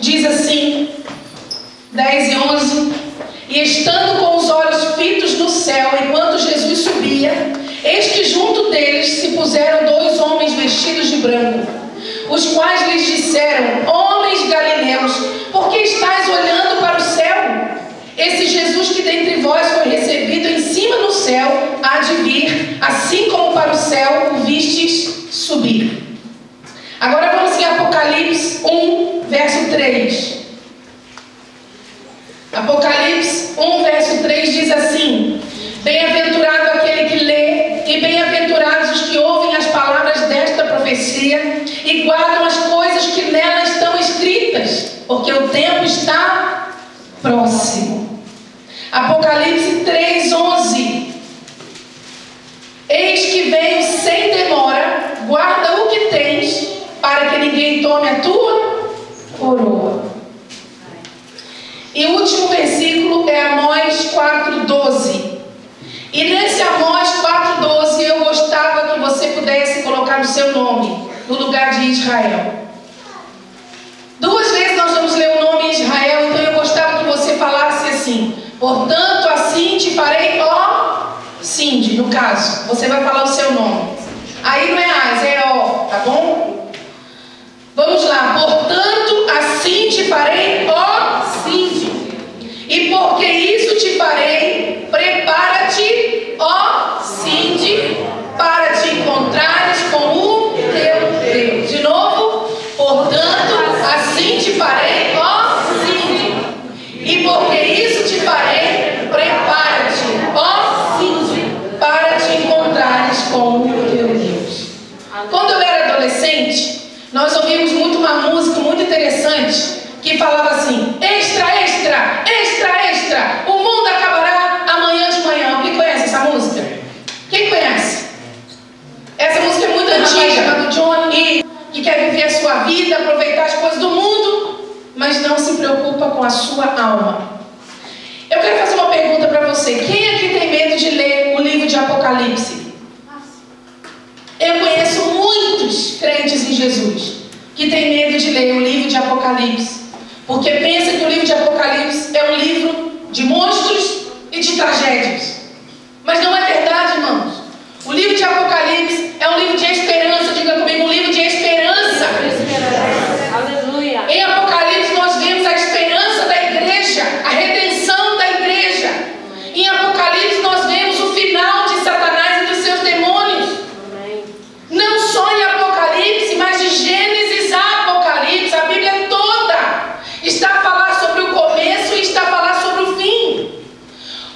diz assim, 10 e 11: E estando com os olhos fitos no céu, enquanto Jesus subia, eis que junto deles se puseram 2 homens vestidos de branco, os quais lhes disseram: Homens galileus, por que estáis olhando para o céu? Esse Jesus que dentre vós foi recebido em cima no céu, há de vir, assim como para o céu o vistes subir. Agora vamos em Apocalipse 1, verso 3. Apocalipse 1, verso 3 diz assim: Bem-aventurado aquele que lê, e bem-aventurados os que ouvem as palavras desta profecia e guardam as coisas que nela estão escritas, porque o tempo está próximo. Apocalipse 3, 11: Eis que venho sem demora, guarda o que tens, para que ninguém tome a tua coroa. E o último versículo é Amós 4:12. E nesse Amós 4:12 eu gostava que você pudesse colocar o seu nome no lugar de Israel. 2 vezes nós vamos ler o nome Israel, então eu gostava que você falasse assim: Portanto, assim te farei, ó Cindy, no caso, você vai falar o seu nome. Aí não é as, é ó, tá bom? Vamos lá. Portanto, assim te farei, ó Cindy. E porque isso te farei, prepara-te, ó Cindy, para te encontrares com o teu Deus. De novo. Portanto, assim te farei, ó Cindy. E porque isso te farei, prepara-te, ó Cindy, para te encontrares com o teu Deus. Quando eu era adolescente, nós ouvimos muito uma música muito interessante que falava assim: extra, extra, extra, extra, o mundo acabará amanhã de manhã. Quem conhece essa música? Quem conhece? Essa música é muito antiga, do Johnny, que quer viver a sua vida, aproveitar as coisas do mundo, mas não se preocupa com a sua alma. Eu quero fazer uma pergunta para você: quem aqui tem medo de ler o livro de Apocalipse? Eu conheço muitos crentes em Jesus que têm medo de ler o livro de Apocalipse, porque pensa que o livro de Apocalipse é um livro de monstros e de tragédias. Mas não é verdade, irmãos. O livro de Apocalipse é um livro de esperança. Diga comigo: um livro de esperança. Aleluia. Em Apocalipse nós vemos a esperança da igreja, a redenção da igreja. Em Apocalipse nós vemos o final de Satanás e dos seus demônios. Amém. Não só em Apocalipse, mas de Gênesis a Apocalipse, a Bíblia toda está a falar sobre o começo e está a falar sobre o fim.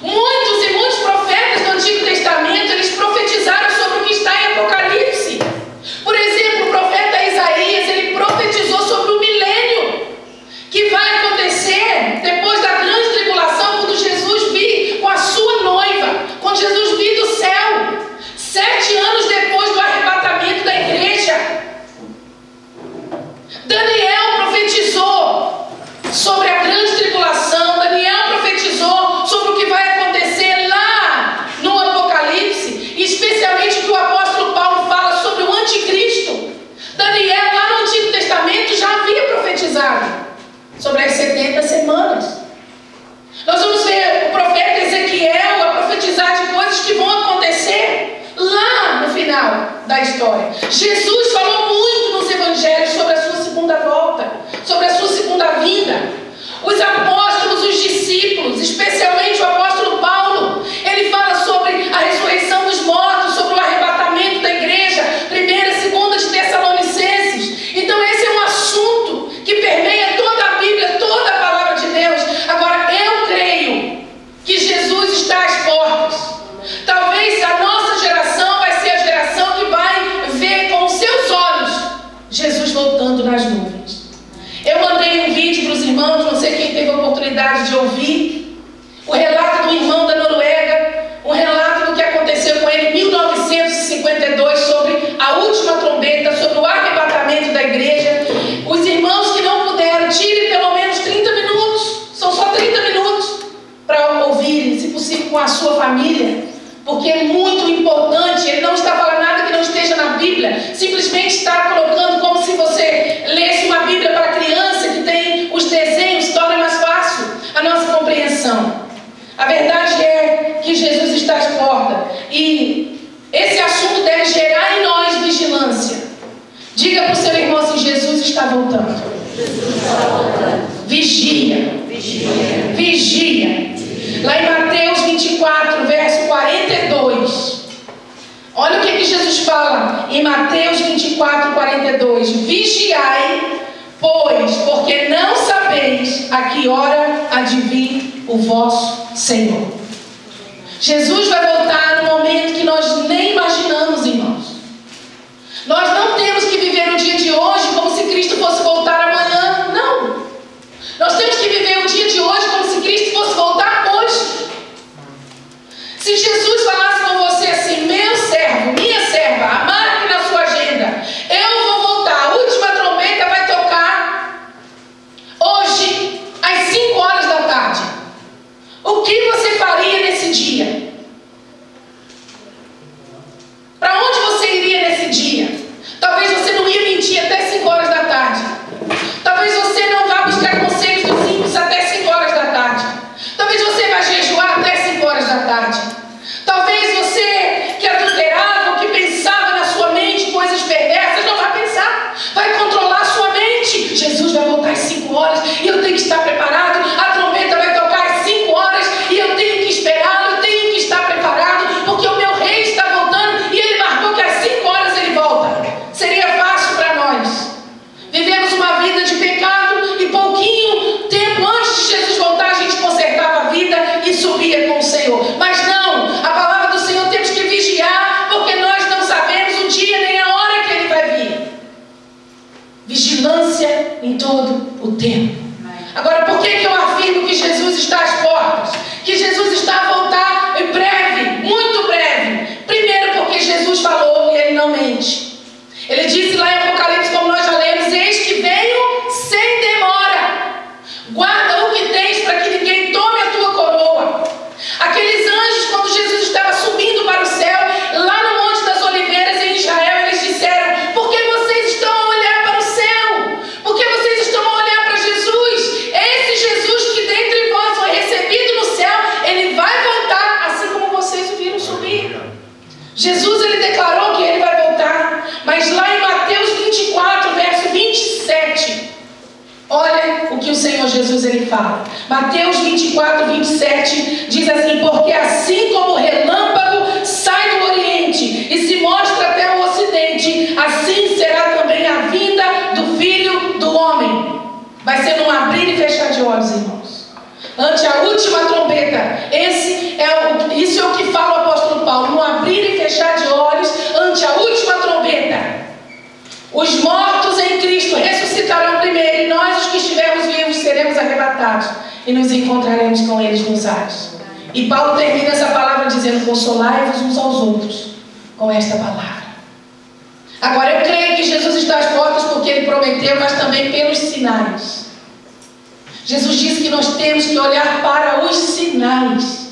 Muitos e muitos profetas do Antigo Testamento, eles profetizaram sobre o que está em Apocalipse. Por exemplo, o profeta Isaías, ele profetizou sobre o milênio que vai acontecer depois da grande tribulação, quando Jesus vir com a sua noiva, quando Jesus vir do céu, 7 anos depois do arrebatamento da igreja. Daniel profetizou sobre a grande tribulação. Daniel profetizou sobre o que vai acontecer lá no Apocalipse, e especialmente o que o apóstolo Paulo fala sobre o anticristo. Daniel, lá no Antigo Testamento, já havia profetizado sobre as 70 semanas. Nós vamos ver o profeta Ezequiel a profetizar de coisas que vão acontecer lá no final da história. Jesus falou muito nos evangelhos sobre a sua segunda volta, sobre a sua segunda vinda. Os apóstolos, os discípulos, especialmente o apóstolo Paulo, ele fala sobre a ressurreição dos mortos, sobre o arrebatamento da igreja, 1ª e 2ª de Tessalonicenses. Então esse é um assunto que permeia toda a Bíblia, toda a palavra de Deus. Agora, eu creio que Jesus está às portas. Talvez a nossa geração vai ser a geração que vai ver com os seus olhos Jesus voltando nas nuvens. Eu mandei um vídeo para os irmãos, não sei quem teve a oportunidade de ouvir, o relato do irmão da Noruega, um relato do que aconteceu com ele em 1952, sobre a última trombeta, sobre o arrebatamento da igreja. Os irmãos que não puderam, tirem pelo menos 30 minutos, são só 30 minutos, para ouvirem, se possível com a sua família, porque é muito importante. Ele não está falando nada que não esteja na Bíblia, simplesmente está colocando como se você lesse uma Bíblia para criança que tem os Diga para o seu irmão assim: Jesus está voltando. Vigia. Vigia. Lá em Mateus 24, verso 42. Olha o que Jesus fala em Mateus 24, 42. Vigiai, pois, porque não sabeis a que hora há de vir o vosso Senhor. Jesus vai voltar no momento que nós nem imaginamos, irmãos. Nós não temos que viver o dia de hoje como se Cristo fosse voltar amanhã. Não. Nós temos que viver o dia de hoje como se Cristo fosse voltar hoje. Se Jesus falasse com você assim: meu servo, minha serva, marque na sua agenda, eu vou voltar, a última trombeta vai tocar hoje, às 5 horas da tarde. O que você faria nesse dia? Para onde você iria nesse dia? Talvez você não ia mentir até 5 horas da tarde. Talvez você não vá buscar conselhos dos simples até 5 horas da tarde. Talvez você vá jejuar até 5 horas da tarde. Talvez você que adulterava, que pensava na sua mente coisas perversas, não vai pensar. Vai controlar a sua mente. Jesus vai voltar às 5 horas e eu tenho que estar preparado. A trombeta vai tocar às 5 horas e eu tenho que esperá-lo, eu tenho que estar preparado, porque o meu rei está voltando e ele marcou que às 5 horas ele volta. Seria fácil para nós. Vivemos uma vida de pecado e pouquinho tempo antes de Jesus voltar a gente consertava a vida e subia com o Senhor. Mas não, a palavra do Senhor temos que vigiar, porque nós não sabemos o dia nem a hora que ele vai vir. Vigilância em todo o tempo. Agora, por que eu afirmo que Jesus está às portas? Que Jesus está a voltar em breve, muito breve. Primeiro, porque Jesus falou e ele não mente. Ele disse lá em Apocalipse, como nós já lemos: eis que venho sem demora. Guarda o que tens para que ninguém tome a tua coroa. Aqueles anjos, quando Jesus estava subindo para o céu, lá no Monte das Oliveiras, em Israel, eles disseram: por que vocês estão a olhar para o céu? Por que vocês estão a olhar para Jesus? Esse Jesus que dentre vós foi recebido no céu, ele vai voltar, assim como vocês o viram subir. Jesus, ele declarou que ele vai voltar. Mas lá em Mateus 24, verso 27, olha o que o Senhor Jesus ele fala. Mateus 24, 27 diz assim: porque assim como o relâmpago sai do oriente e se mostra até o ocidente, assim será também a vinda do Filho do Homem. Vai ser num abrir e fechar de olhos, irmãos. Ante a última trombeta. Isso é o que fala o apóstolo Paulo. No abrir e fechar de olhos, ante a última trombeta. Os mortos em Cristo ressuscitarão primeiro, e nós, os que estivermos vivos, seremos arrebatados e nos encontraremos com eles nos ares. E Paulo termina essa palavra dizendo: consolai-vos uns aos outros com esta palavra. Agora, eu creio que Jesus está às portas porque ele prometeu, mas também pelos sinais. Jesus disse que nós temos que olhar para os sinais.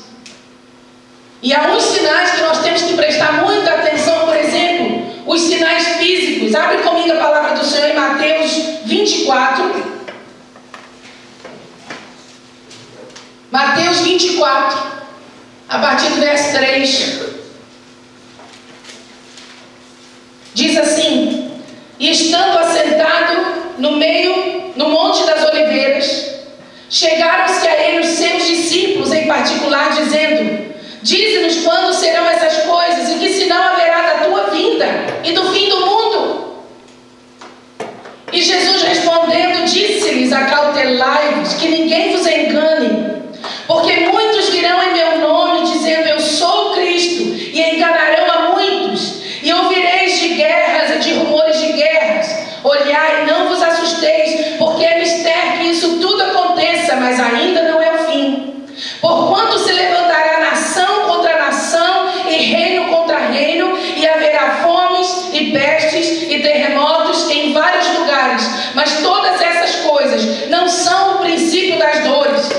E há uns sinais que nós temos que prestar muita atenção. Por exemplo, os sinais físicos. Abre comigo a palavra do Senhor em Mateus 24. Mateus 24, a partir do verso 3. Diz assim: e estando assentado no Monte das Oliveiras, chegaram-se a ele os seus discípulos em particular, dizendo: dize-nos quando serão essas coisas, e que sinal haverá da tua vinda e do fim do mundo. E Jesus respondendo, disse-lhes: acautelai-vos, que ninguém vos engane, porque muitos virão em meu nome, dizendo: eu sou o Cristo, e enganarão a muitos. E ouvireis de guerras e de rumores de guerras. Olhai, não vos assusteis, porque é mistério que isso tudo aconteça, mas ainda não é o fim. Porquanto se levantará nação contra nação, e reino contra reino, e haverá fomes, e pestes, e terremotos em vários lugares. Mas todas essas coisas não são o princípio das dores.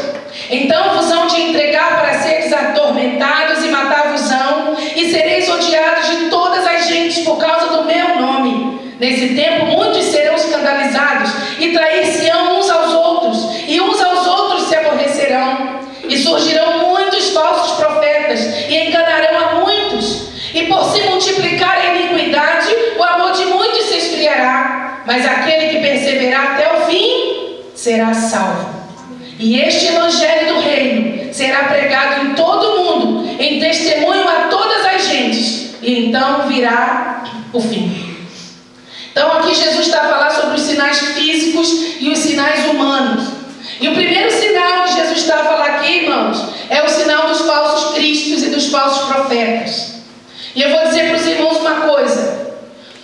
Então vos hão de entregar para seres atormentados, e matar-vos-ão, e sereis odiados de todas as gentes por causa do meu nome. Nesse tempo muitos serão escandalizados, e trair-se-ão uns aos outros, e uns aos outros se aborrecerão. E surgirão muitos falsos profetas, e enganarão a muitos. E por se multiplicar a iniquidade, o amor de muitos se esfriará. mas aquele que perseverar até o fim será salvo. E este evangelho do reino será pregado em todo o mundo, em testemunho a todas as gentes, e então virá o fim. Então aqui Jesus está a falar sobre os sinais físicos e os sinais humanos. E o primeiro sinal que Jesus está a falar aqui, irmãos, é o sinal dos falsos cristos e dos falsos profetas. E eu vou dizer para os irmãos uma coisa: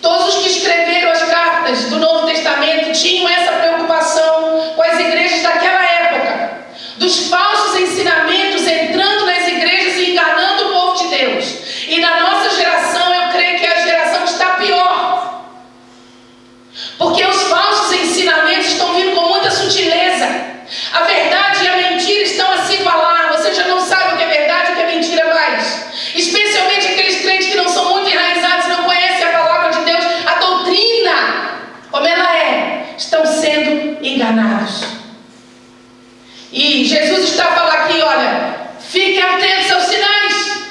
todos os que escreveram as cartas do Novo Testamento tinham essa preocupação com as igrejas daquela época, dos falsos ensinamentos entrando nas igrejas e enganando o povo de Deus. E na nossa geração, eu creio que a geração que está pior, porque os falsos ensinamentos estão vindo com muita sutileza. A verdade e a mentira estão a se igualar. Você já não sabe o que é verdade e o que é mentira mais. Especialmente aqueles crentes que não são muito enraizados, não conhecem a palavra de Deus, a doutrina, como ela é, estão sendo enganados. E Jesus está a falar aqui, olha, fiquem atentos aos sinais.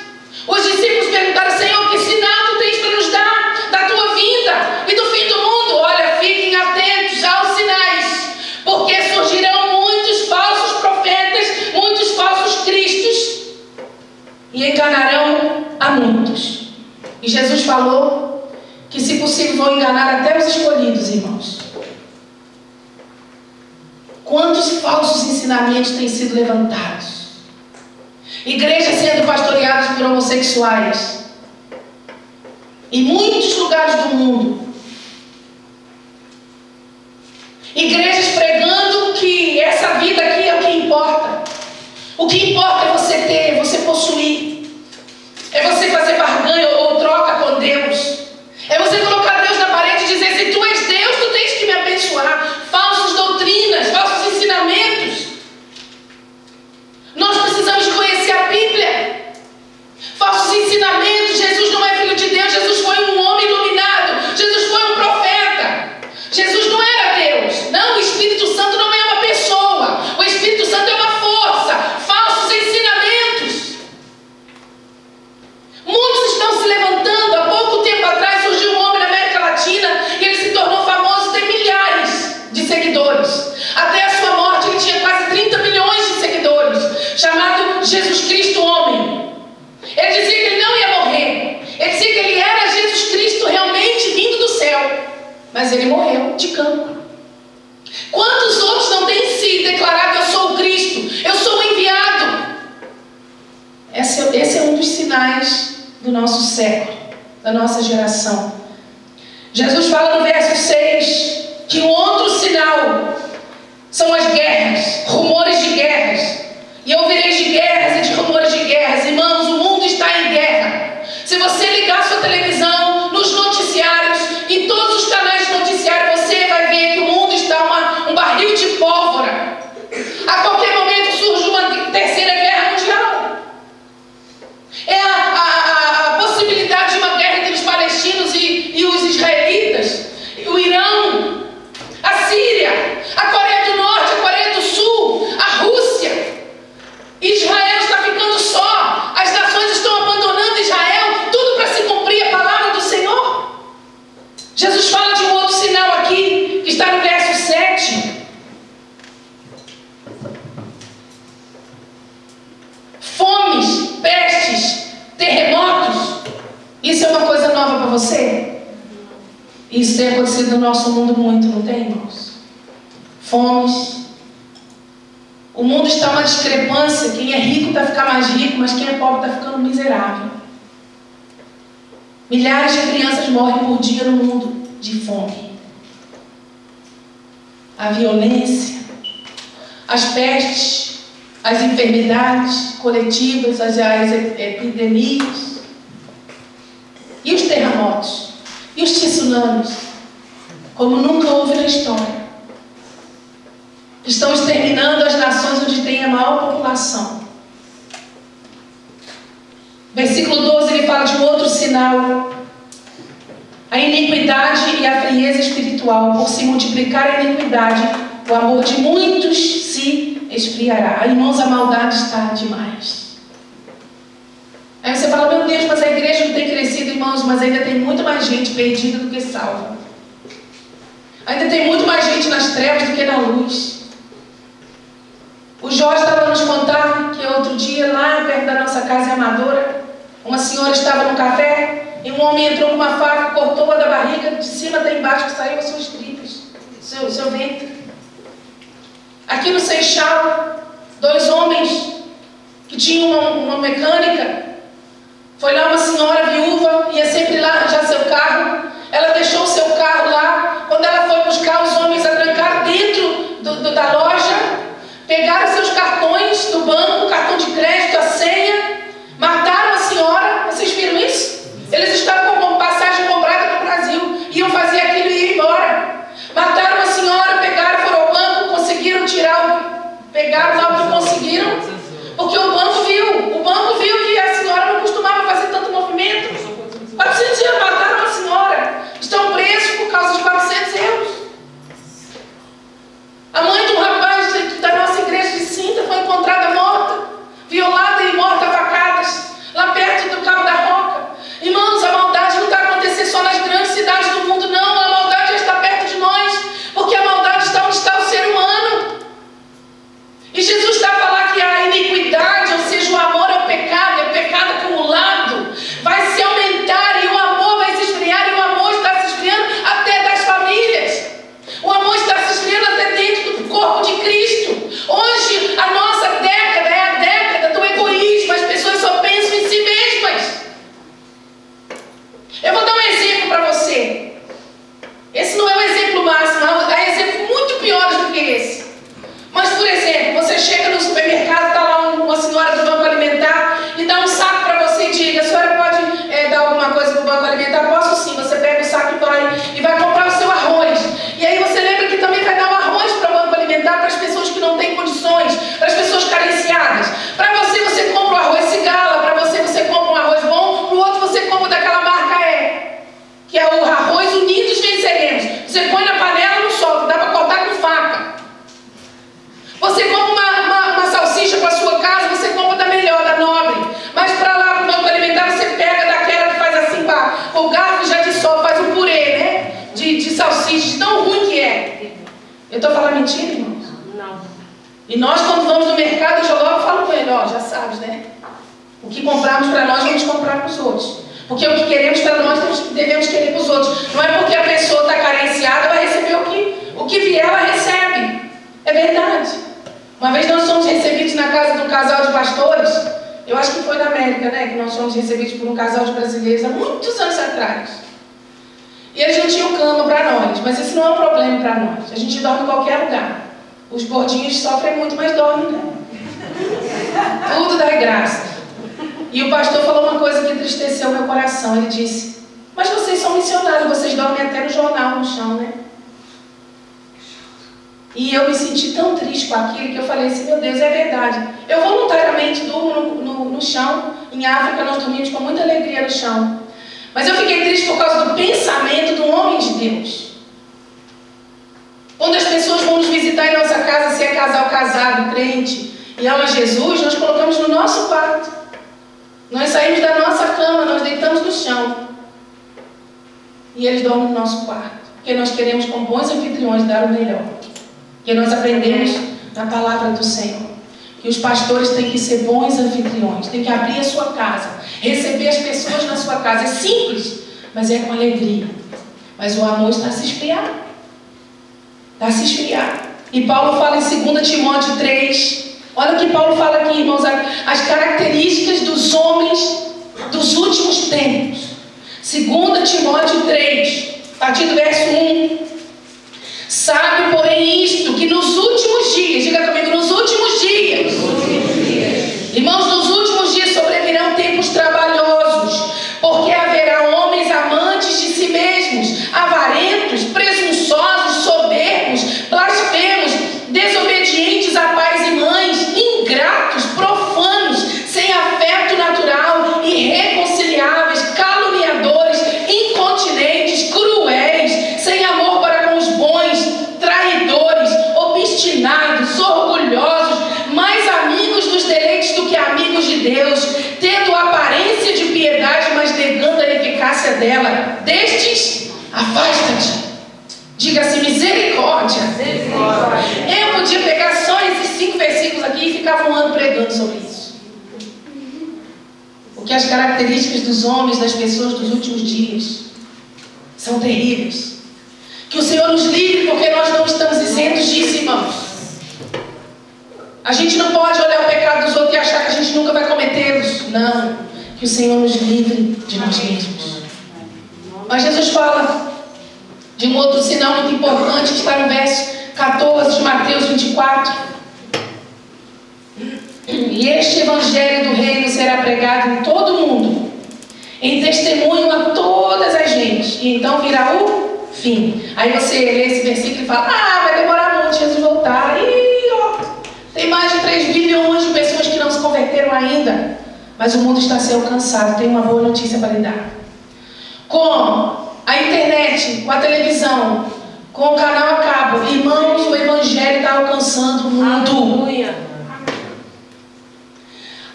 Os discípulos perguntaram: Senhor, que sinal tu tens para nos dar da tua vinda e do fim do mundo? Olha, fiquem atentos aos sinais, porque surgirão muitos falsos profetas, muitos falsos cristos, e enganarão a muitos. E Jesus falou que, se possível, vão enganar até os escolhidos, irmãos. Quantos falsos ensinamentos têm sido levantados? Igrejas sendo pastoreadas por homossexuais em muitos lugares do mundo. Igrejas pregando que essa vida aqui é o que importa. O que importa é você ter, você possuir. É você fazer barganha ou troca com Deus. É você colocar Deus na parede e dizer: se tu és Deus, tu tens que me abençoar. Falsas doutrinas, falsos ensinamentos. Nós precisamos conhecer a Bíblia. Falsos ensinamentos. Jesus não é filho de Deus. Jesus foi um homem iluminado. Jesus foi um profeta. Jesus não era Deus. Não, o Espírito Santo não é uma pessoa. O Espírito Santo é uma força. Falsos ensinamentos. Muitos estão se levantando. Há pouco tempo atrás surgiu um homem na América Latina e ele se tornou famoso, tem milhares de seguidores. Até a sua morte ele tinha quase 30 milhões de seguidores, chamado Jesus Cristo Homem. Ele dizia que ele não ia morrer. Ele dizia que ele era Jesus Cristo realmente vindo do céu, mas ele morreu de cancro. Quantos outros não têm se declarado: eu sou o Cristo, eu sou o enviado? Esse é um dos sinais do nosso século, da nossa geração. Jesus fala no verso 6 que um outro sinal são as guerras, rumores de guerras. E ouvireis de guerras e de rumores de guerras. Irmãos, o mundo está em guerra. Se você ligar sua televisão, nos noticiários, em todos os canais de noticiário, você vai ver que o mundo está um barril de pólvora. A qualquer momento surge uma terceira guerra mundial. É a possibilidade de uma guerra entre os palestinos e os israelitas, o Irão, a Síria, a Coreia do Norte, a Coreia do Sul, a Rússia. Israel está ficando só. As nações estão abandonando Israel, tudo para se cumprir a palavra do Senhor. Jesus fala de um outro sinal aqui, que está no verso 7. Fomes, pestes, terremotos. Isso é uma coisa nova para você? Isso tem acontecido no nosso mundo muito, não tem, irmãos? Fomes. O mundo está uma discrepância. Quem é rico está ficando mais rico, mas quem é pobre está ficando miserável. Milhares de crianças morrem por dia no mundo de fome. A violência, as pestes, as enfermidades coletivas, as epidemias, e os terremotos, e os tsunamis, como nunca houve na história. Estão exterminando as nações onde tem a maior população. Versículo 12, ele fala de um outro sinal: a iniquidade e a frieza espiritual. Por se multiplicar a iniquidade, o amor de muitos se esfriará. Irmãos, a maldade está demais. Aí você fala: meu Deus, mas a igreja não tem crescido, irmãos, mas ainda tem muito mais gente perdida do que salva. Ainda tem muito mais gente nas trevas do que na luz. O Jorge estava nos contar que outro dia, lá perto da nossa casa em Amadora, uma senhora estava no café e um homem entrou com uma faca, cortou-a da barriga, de cima até embaixo, que saiu as suas tripas, seu ventre. Aqui no Seixal, 2 homens que tinham uma mecânica. Foi lá uma senhora viúva, ia sempre lá arranjar seu carro. Ela deixou o seu carro lá. Quando ela foi buscar, os homens atrancaram dentro da loja, pegaram seus cartões do banco, cartão de crédito, a senha, mataram a senhora. Vocês viram isso? Eles estavam com passagem comprada no Brasil, iam fazer aquilo e ir embora. Mataram a senhora, pegaram, foram ao banco, conseguiram pegaram lá o que conseguiram, porque o banco viu que a senhora não costumava fazer tanto movimento. 400 euros, mataram a senhora. Estão presos por causa de 400 euros. A mãe de um rapaz da nossa igreja de Sintra foi encontrada morta, violada e morta a facadas, lá perto do Cabo da Roca. Irmãos, a maldade não está acontecendo só nas grandes cidades do mundo, não. A maldade já está perto de nós, porque a maldade está onde está o ser humano. E Jesus está a falar que a iniquidade, ou seja, o amor ao pecado, é pecado acumulado, vai se aumentar e o amor vai se esfriar, e o amor está se esfriando até das famílias. O amor está se esfriando até dentro do corpo de Cristo. Hoje, a nossa década é a década do egoísmo, as pessoas só pensam em si mesmas. Eu vou dar um exemplo para você. Esse não é o exemplo máximo, há exemplos muito piores do que esse. Mas, por exemplo, você chega no supermercado, está lá uma senhora do banco alimentar e dá um saco para você e diga: a senhora pode dar alguma coisa para o banco alimentar? Posso sim. Você pega o saco e vai comprar o seu arroz. E aí você lembra que também vai dar um arroz para o banco alimentar para as pessoas que não têm condições, para as pessoas carenciadas. Para você compra o arroz Cigala, para você compra um arroz bom, para o outro você compra daquela marca que é o arroz Unidos Venceremos. Você põe na panela e não solta, dá para cortar com faca. Você compra uma salsicha para a sua casa, você compra da melhor, da nobre. Mas para lá, para o banco alimentar, você pega daquela que faz assim, com o garfo já dissolve, faz um purê, né? De salsicha, de tão ruim que é. Eu estou falando mentira, irmãos? Não. E nós, quando vamos no mercado, eu logo falo com ele: ó, já sabes, né? O que compramos para nós, vamos comprar para os outros. Porque o que queremos para nós, devemos querer para os outros. Não é porque a pessoa está carenciada, vai receber o que vier, ela recebe. É verdade. Uma vez nós fomos recebidos na casa de um casal de pastores, eu acho que foi na América, né? Que nós fomos recebidos por um casal de brasileiros há muitos anos atrás. E eles não tinham cama para nós, mas esse não é um problema para nós. A gente dorme em qualquer lugar. Os gordinhos sofrem muito, mas dormem, né? Tudo dá graça. E o pastor falou uma coisa que entristeceu meu coração. Ele disse: mas vocês são missionários, vocês dormem até no jornal, no chão, né? E eu me senti tão triste com aquilo que eu falei assim: meu Deus, é verdade. Eu voluntariamente durmo no chão. Em África nós dormimos com muita alegria no chão. Mas eu fiquei triste por causa do pensamento do homem de Deus. Quando as pessoas vão nos visitar em nossa casa, se é casal casado, crente, e ama Jesus, nós colocamos no nosso quarto. Nós saímos da nossa cama, nós deitamos no chão. E eles dormem no nosso quarto. Porque nós queremos, como bons anfitriões, dar o melhor. Porque nós aprendemos na palavra do Senhor que os pastores têm que ser bons anfitriões, têm que abrir a sua casa, receber as pessoas na sua casa. É simples, mas é com alegria. Mas o amor está a se esfriar. Está a se esfriar. E Paulo fala em 2 Timóteo 3. Olha o que Paulo fala aqui, irmãos. As características dos homens dos últimos tempos. 2 Timóteo 3, a partir do verso 1. Sabe, porém, isto, que nos últimos dias, diga comigo, nos últimos dias, irmãos, nos últimos dias sobrevirão tempos trabalhosos, porque haverá homens amantes de si mesmos, avarentos, presunçosos, soberbos, blasfemos, desobedientes a pais e mães, ingratos, profanos, sem afeto natural, irreconciliáveis, caluniadores, incontinentes, cruéis, sem amor para com os bons, traidores, obstinados, orgulhosos, mais amigos dos deleites do que amigos de Deus, tendo aparência de piedade, mas negando a eficácia dela. Destes, afasta-te. Diga Diga-se misericórdia. Eu podia pegar só esses 5 versículos aqui e ficava um ano pregando sobre isso. Porque as características dos homens, das pessoas dos últimos dias são terríveis. Que o Senhor nos livre, porque nós não estamos isentos disso, irmãos. A gente não pode olhar o pecado dos outros e achar que a gente nunca vai cometê-los. Não. Que o Senhor nos livre de nós mesmos. Mas Jesus fala de um outro sinal muito importante, que está no verso 14 de Mateus 24. E este evangelho do reino será pregado em todo o mundo, em testemunho a todas as gentes, e então virá o fim. Aí você lê esse versículo e fala: vai demorar muito Jesus voltar. Tem mais de 3 bilhões de pessoas que não se converteram ainda, mas o mundo está a ser alcançado. Tem uma boa notícia para lhe dar. Com a internet, com a televisão, com o canal a cabo, irmãos, o evangelho está alcançando o mundo. Aleluia.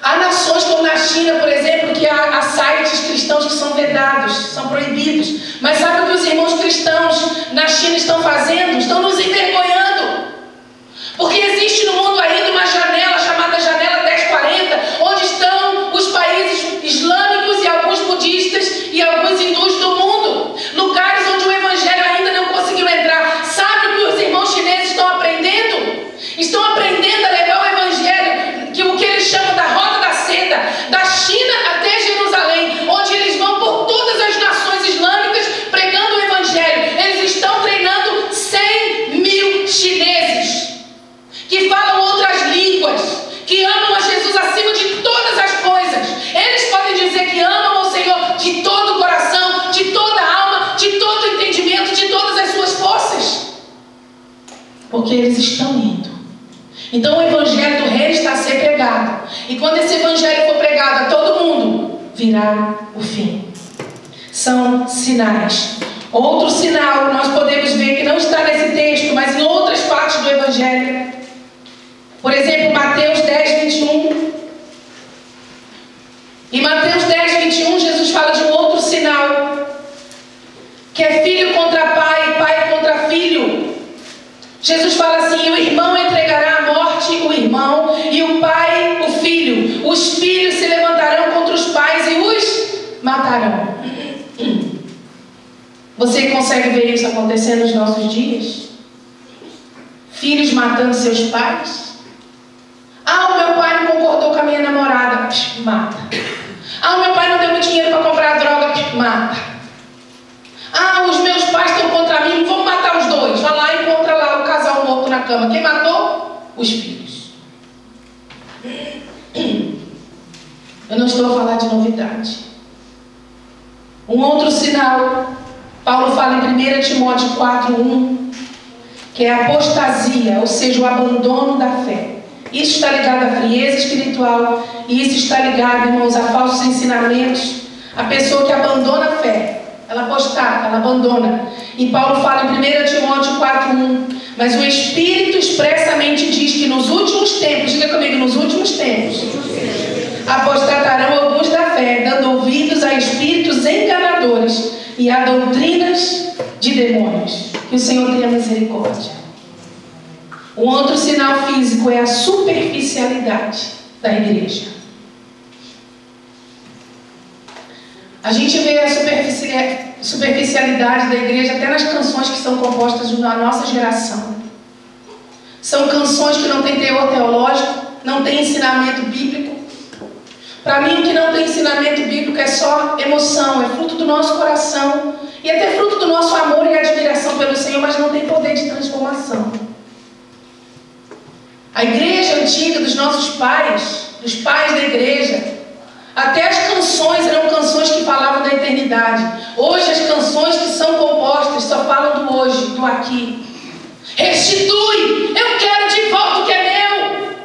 Há nações como na China, por exemplo, que há sites cristãos que são vedados, são proibidos. Mas sabe o que os irmãos cristãos na China estão fazendo? Estão nos envergonhando. Porque existe no mundo ainda uma janela chamada Janela 1040, onde estão os países islâmicos e alguns budistas e alguns hindus do mundo. Lugares onde o evangelho ainda não conseguiu entrar. Sabe o que os irmãos chineses estão aprendendo? Estão aprendendo a levar o evangelho, que o que eles chamam da Rota da Seda, da China até Jerusalém, onde eles vão por todas as nações islâmicas pregando o evangelho. Eles estão treinando 100 mil chineses que falam outras línguas, que amam a Jesus acima de todas as coisas. Eles podem dizer que amam ao Senhor de todo o coração, de toda a alma, de todo o entendimento, de todas as suas forças, porque eles estão indo. Então o evangelho do reino está a ser pregado, e quando esse evangelho for pregado a todo mundo, virá o fim. São sinais. Outro sinal nós podemos ver que não está nesse texto, mas em outras partes do evangelho. Por exemplo, Mateus 10, 21. Em Mateus 10, 21, Jesus fala de um outro sinal, que é filho contra pai, pai contra filho. Jesus fala assim: e o irmão entregará à morte o irmão, e o pai o filho. Os filhos se levantarão contra os pais e os matarão. Você consegue ver isso acontecendo nos nossos dias? Filhos matando seus pais? O meu pai não concordou com a minha namorada. Mata. O meu pai não deu muito dinheiro para comprar droga. Mata. Os meus pais estão contra mim. Vamos matar os dois. Vai lá e encontra lá o casal morto na cama. Quem matou? Os filhos. Eu não estou a falar de novidade. Um outro sinal, Paulo fala em 1 Timóteo 4:1, que é a apostasia, ou seja, o abandono da fé. Isso está ligado à frieza espiritual, e isso está ligado, irmãos, a falsos ensinamentos. A pessoa que abandona a fé, ela apostata, ela abandona. E Paulo fala em 1 Timóteo 4:1, mas o Espírito expressamente diz que nos últimos tempos, diga comigo, nos últimos tempos, apostatarão alguns da fé, dando ouvidos a espíritos enganadores e a doutrinas de demônios. Que o Senhor tenha misericórdia. Um outro sinal físico é a superficialidade da igreja. A gente vê a superficialidade da igreja até nas canções que são compostas na nossa geração. São canções que não têm teor teológico, não têm ensinamento bíblico. Para mim, o que não tem ensinamento bíblico é só emoção, é fruto do nosso coração e até fruto do nosso amor e admiração pelo Senhor, mas não tem poder de transformação. A igreja antiga dos nossos pais, dos pais da igreja, até as canções eram canções que falavam da eternidade. Hoje as canções que são compostas só falam do hoje, do aqui. Restitui, eu quero de volta o que é meu.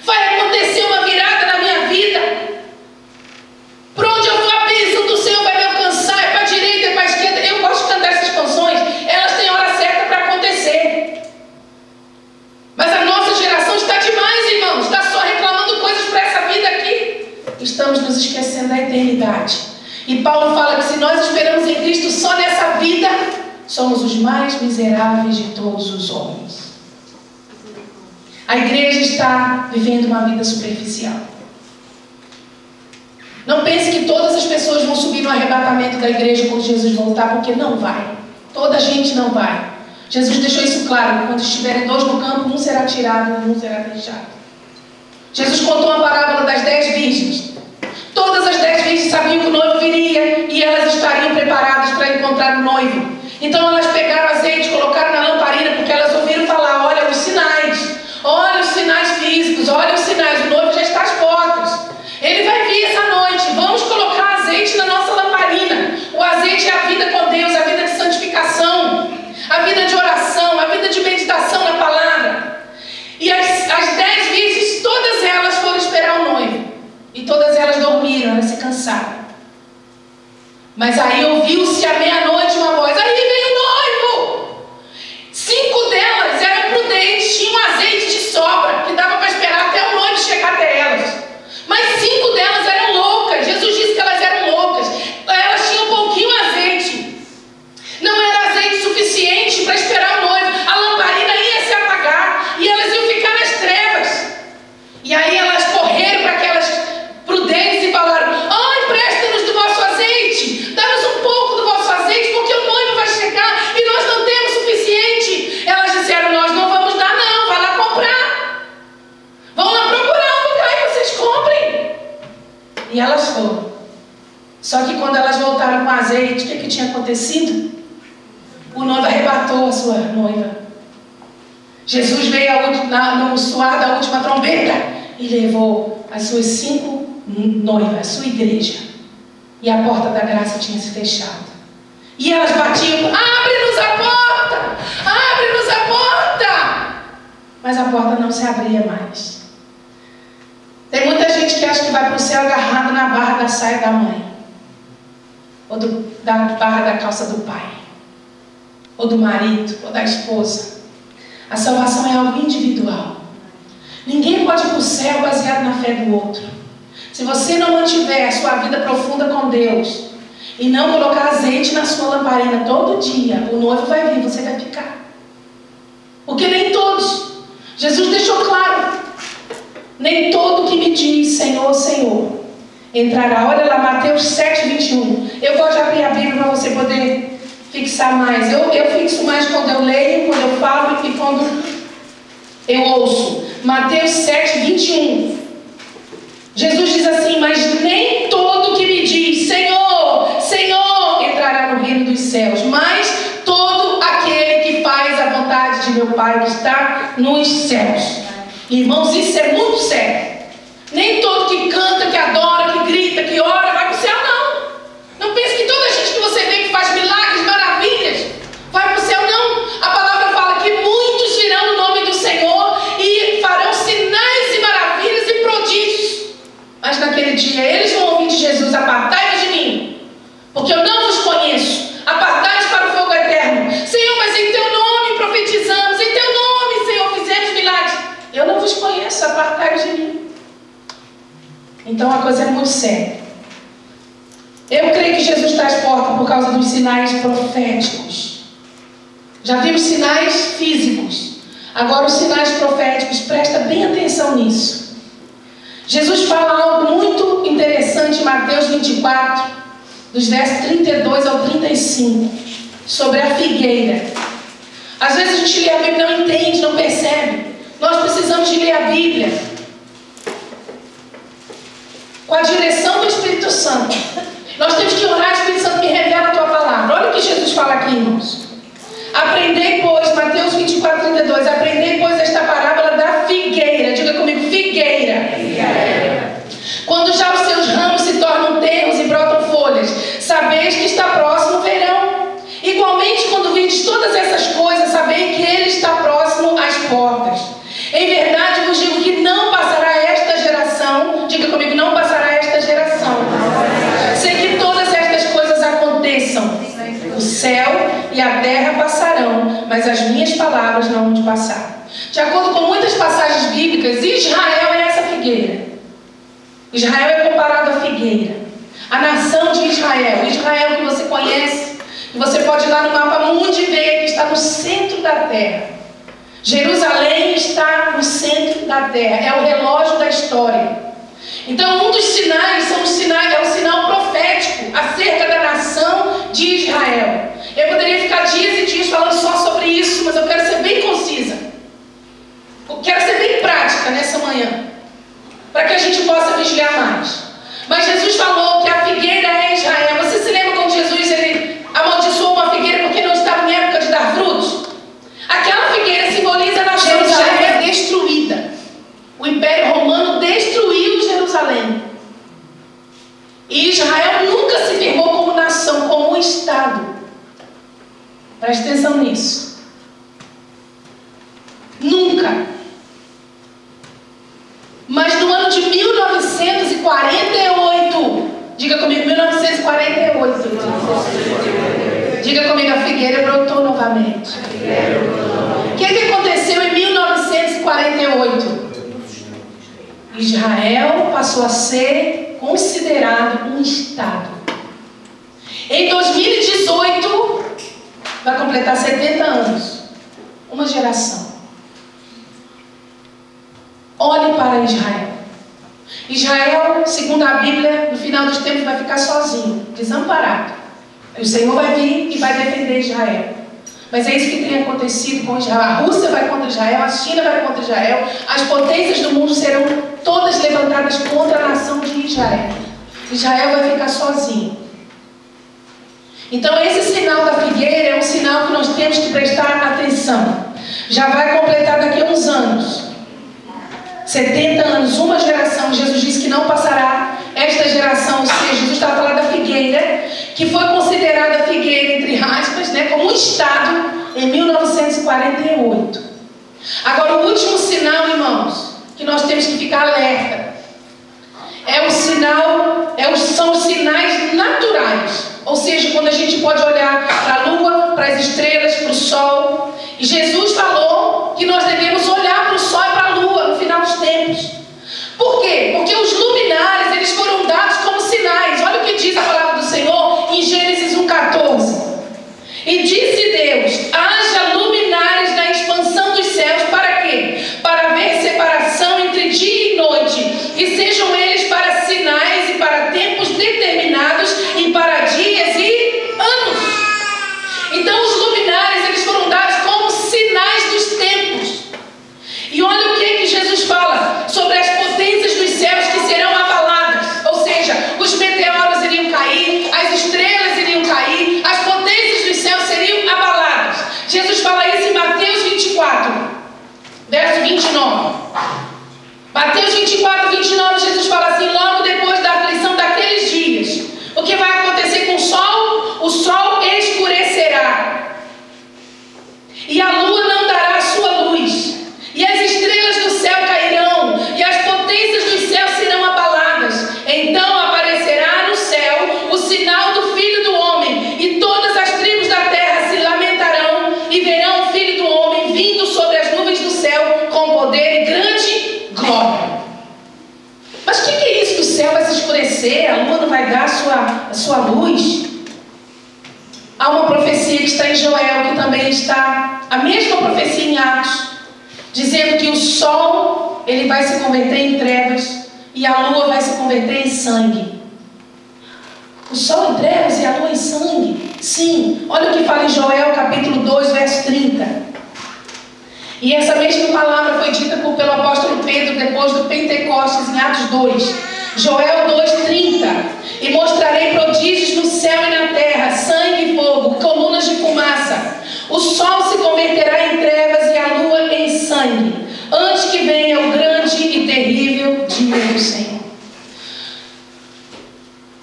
Vai acontecer uma virada na minha vida. Por onde eu for, a bênção do Senhor vai me alcançar. É para a direita, é para a esquerda. Eu gosto de cantar essas canções. Elas têm hora certa para acontecer. Mas a nossa geração está demais, irmãos. Está só reclamando coisas para essa vida aqui. Estamos nos esquecendo da eternidade. E Paulo fala que se nós esperamos em Cristo só nessa vida, somos os mais miseráveis de todos os homens. A igreja está vivendo uma vida superficial. Não pense que todas as pessoas vão subir no arrebatamento da igreja quando Jesus voltar, porque não vai. Toda a gente não vai. Jesus deixou isso claro: quando estiverem 2 no campo, um será tirado e um será deixado. Jesus contou uma parábola das 10 virgens. Todas as 10 virgens sabiam que o noivo viria e elas estariam preparadas para encontrar o noivo. Então elas pegaram azeite, colocaram na lamparina, porque elas ouviram falar: olha os sinais físicos, olha os sinais, o noivo já está às portas. Ele vai vir essa noite, vamos colocar azeite na nossa lamparina. O azeite é a vida com Deus, a vida de santificação, a vida de oração, a vida de meditação na palavra. E as 10 virgens, todas elas foram esperar o noivo. E todas elas dormiram, elas se cansaram. Mas aí ouviu-se à meia-noite uma voz: aí vem o noivo! 5 delas eram prudentes, tinham azeite de sobra, que dava para esperar até o noivo chegar até elas. Mas 5 delas eram loucas. Jesus disse que elas eram loucas. Elas tinham um pouquinho azeite. Não era azeite suficiente para esperar o noivo. A lamparina ia se apagar e elas iam ficar nas trevas. E aí elas correram para aquelas prudentes e falaram: empresta-nos do vosso azeite. Dá-nos um pouco do vosso azeite, porque o noivo vai chegar e nós não temos suficiente. Elas disseram: nós não vamos dar não, vai lá comprar. Vão lá procurar um lugar e vocês comprem. E elas foram. Só que quando elas voltaram com azeite, o que tinha acontecido? O noivo arrebatou a sua noiva. Jesus veio no soar da última trombeta e levou as suas 5 noivas, a sua igreja. E a porta da graça tinha se fechado. E elas batiam: abre-nos a porta! Abre-nos a porta! Mas a porta não se abria mais. Tem muita gente que acha que vai para o céu agarrado na barra da saia da mãe, ou da barra da calça do pai, ou do marido, ou da esposa. A salvação é algo individual. Ninguém pode ir para o céu baseado na fé do outro. Se você não mantiver a sua vida profunda com Deus e não colocar azeite na sua lamparina todo dia, o noivo vai vir, você vai ficar. Porque nem todos. Jesus deixou claro: nem todo que me diz Senhor, Senhor entrará. Olha lá, Mateus 7, 21. Eu vou já abrir a Bíblia para você poder fixar mais. Eu fixo mais quando eu leio, quando eu falo e quando eu ouço. Mateus 7, 21. Jesus diz assim: mas nem todo que me diz Senhor, Senhor entrará no reino dos céus, mas todo aquele que faz a vontade de meu Pai que está nos céus. Irmãos, isso é muito sério. Nem todo que canta, que adora, que grita, que ora vai para o céu, não. Não pense que toda gente que você vê que faz milagres, maravilhas, vai para o céu, não. A palavra fala que muitos virão no nome do Senhor e farão sinais e maravilhas e prodígios. Mas naquele dia eles vão ouvir de Jesus: apartai-vos de mim, porque eu não vos conheço. Apartai-vos para o fogo eterno. Senhor, mas em teu nome profetizamos, em teu nome, Senhor, fizemos milagres. Eu não vos conheço, apartai-vos de mim. Então a coisa é muito séria. Eu creio que Jesus está às portas por causa dos sinais proféticos. Já vimos sinais físicos. Agora os sinais proféticos, presta bem atenção nisso. Jesus fala algo muito interessante em Mateus 24, dos versos 32 ao 35, sobre a figueira. Às vezes a gente lê a Bíblia e não entende, não percebe. Nós precisamos de ler a Bíblia com a direção do Espírito Santo. Nós temos que orar: Espírito Santo, me revela a tua palavra. Olha o que Jesus fala aqui, irmãos. Aprendei, pois, Mateus 24, 32, aprendei, pois, esta parábola da figueira. Diga comigo: figueira. Figueira. Quando já os seus ramos se tornam tenros e brotam folhas, sabeis que está próximo o verão. Igualmente, quando vides todas essas coisas, sabei que ele está próximo às portas. Em verdade vos digo que não passará esta geração. Diga comigo: não passará esta geração sem que todas estas coisas aconteçam. O céu e a terra passarão, mas as minhas palavras não hão de passar. De acordo com muitas passagens bíblicas, Israel é essa figueira. Israel é comparado à figueira. A nação de Israel, Israel que você conhece, E você pode ir lá no mapa mundi e ver que está no centro da terra. Jerusalém está no centro da terra. É o relógio da história. Então, um dos sinais é o sinal profético acerca da nação de Israel. Eu poderia ficar dias e dias falando só sobre isso, mas eu quero ser bem concisa. Eu quero ser bem prática nessa manhã, para que a gente possa vigiar mais. Mas Jesus falou que a figueira é Israel. Você se lembra quando Jesus amaldiçoou uma figueira porque não estava em época de dar frutos? Aquela figueira simboliza a nação de Israel destruída. O Império Romano destruiu Jerusalém. E Israel nunca se firmou como nação, como um Estado. Preste atenção nisso. Nunca. Mas no ano de 1948, diga comigo, 1948. Diga comigo, a figueira brotou novamente. O que aconteceu em 1948? Israel passou a ser considerado um Estado. Em 2018, vai completar 70 anos. Uma geração. Olhe para Israel. Israel, segundo a Bíblia, no final dos tempos vai ficar sozinho, desamparado. O Senhor vai vir e vai defender Israel. Mas é isso que tem acontecido com Israel. A Rússia vai contra Israel, a China vai contra Israel. As potências do mundo serão todas levantadas contra a nação de Israel. Israel vai ficar sozinho. Então esse sinal da figueira é um sinal que nós temos que prestar atenção. Já vai completar daqui a uns anos. 70 anos, uma geração. Jesus disse que não passará esta geração. Ou seja, Jesus estava falando da figueira, que foi considerada figueira, entre aspas, como um Estado em 1948. Agora, o último sinal, irmãos, que nós temos que ficar alerta, são os sinais naturais. Ou seja, quando a gente pode olhar para a lua, para as estrelas, para o sol. E Jesus falou que nós devemos olhar para o sol e para a lua no final dos tempos. Por quê? Porque os luminares, eles foram dados como sinais. Olha o que diz a palavra do Senhor em Gênesis 1,14. E disse Deus: haja luminares na expansão dos céus. Para quê? Para haver separação entre dia e noite. E sejam eles para sinais e para tempos determinados e para dias e anos. Então os luminares, eles foram dados como sinais dos tempos. E olha o que Jesus fala sobre as potências dos céus que serão abaladas. Ou seja, os meteoros iriam cair, as estrelas iriam cair, as potências dos céus seriam abaladas. Jesus fala isso em Mateus 24, verso 29. Mateus 24, 29, Jesus fala assim: logo depois da aflição daqueles dias, o que vai acontecer com o sol? O sol escurecerá, e a lua não dará a sua luz, e as estrelas do céu cairão, e as potências dos céus serão abaladas. Então aparecerá no céu o sinal do Filho do Homem, e todas as tribos da terra se lamentarão e verão o Filho do Homem vindo sobre as nuvens do céu com poder e grande glória. Mas o que é isso? Que o céu vai se escurecer, a lua não vai dar a sua luz? Há uma profecia que está em Joel, que também está, a mesma profecia em Atos, dizendo que o sol, ele vai se converter em trevas e a lua vai se converter em sangue. O sol em trevas e a lua em sangue? Sim. Olha o que fala em Joel capítulo 2, verso 30. E essa mesma palavra foi dita pelo apóstolo Pedro depois do Pentecostes em Atos 2. Joel 2,30. E mostrarei prodígios no céu e na terra, sangue e fogo, colunas de fumaça. O sol se converterá em trevas e a lua em sangue, antes que venha o grande e terrível dia do Senhor.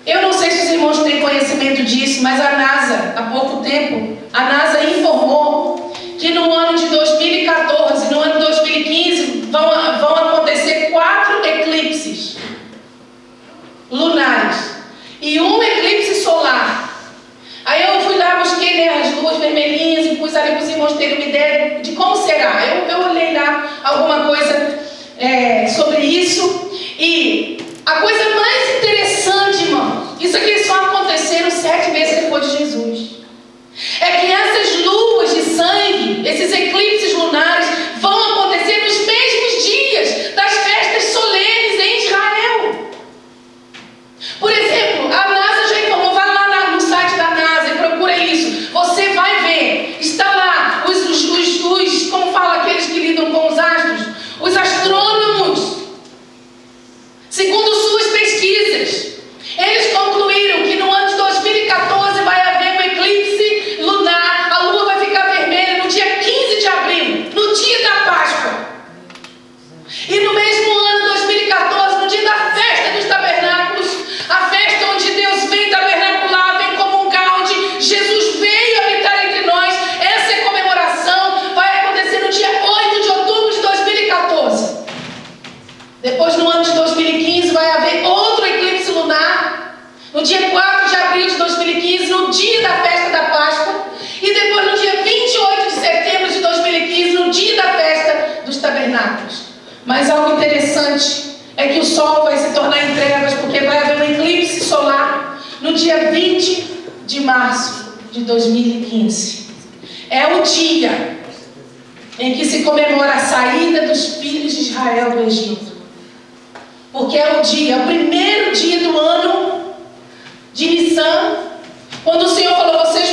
Eu não sei se os irmãos têm conhecimento disso, mas a NASA, há pouco tempo, a NASA informou que no ano de 2014 e no ano de 2015 vão acontecer 4 eclipses lunares e um eclipse solar. Aí eu fui lá, busquei as luas vermelhinhas e pus ali para os irmãos terem uma ideia de como será. Eu olhei lá alguma coisa sobre isso. E a coisa mais interessante, irmão, isso aqui só aconteceram 7 meses depois de Jesus. Mas algo interessante é que o sol vai se tornar em trevas, porque vai haver um eclipse solar no dia 20 de março de 2015. É o dia em que se comemora a saída dos filhos de Israel do Egito. Porque é o dia, o primeiro dia do ano de Nissan, quando o Senhor falou: vocês